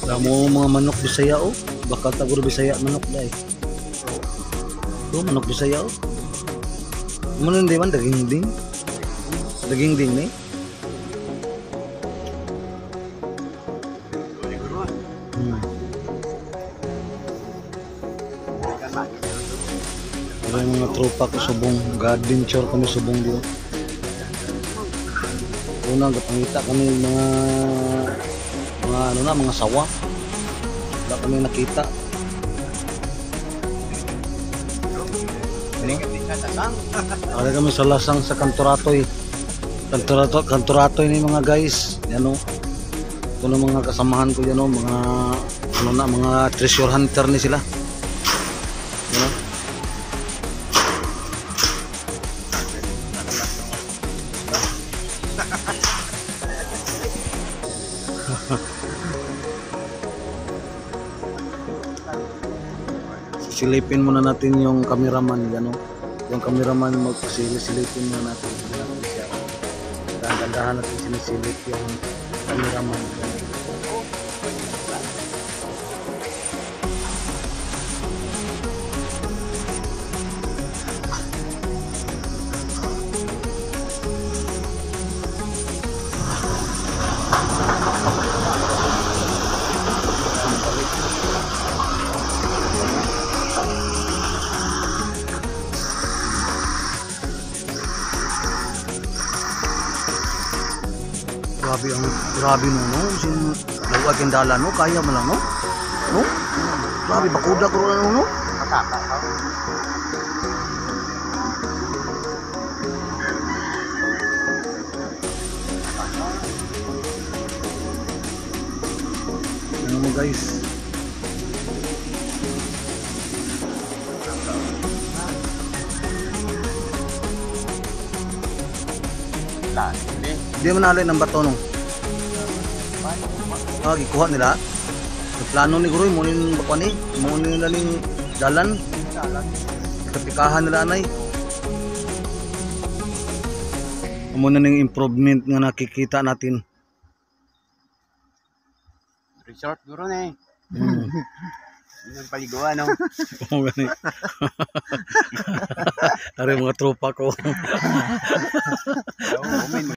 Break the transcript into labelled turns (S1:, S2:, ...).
S1: Damo mga manok Bisaya oh. Bakal tagur Bisaya manok dai. Oh, manok Bisaya oh. Mana hindi man daging ding. Daging ding ni. Ada mga tropa ko subong, adventure kami subong dito. Unang kapangita kami mga ano na, mga sawa. Wala kami nakita. Ada kami sa lasang sa Kantoratoy. Kantoratoy ni mga guys. Yan o. Ito na mga kasamahan ko yan o. Mga ano na, mga treasure hunter ni sila. Yan o. Silipin muna natin yung cameraman, ano? Yung cameraman magsilipin muna natin. Dahan-dahan natin sinisilip yung cameraman. Grabe no, sin lawag yung dala no, kaya mo lang no? No? Grabe bakuda ko rin no? Matata. Ano mo guys? Hindi mo nalay ng bato no? Gikuha nila. Plano ni Guroy mo nin bakani, mo nin daling dalan. Kapikahan nila anay. Amo na ning improvement nga nakikita natin.
S2: Resort guro na eh. Yung paliguan no.
S1: Oo gani. Are mga tropa ko.
S2: Oo,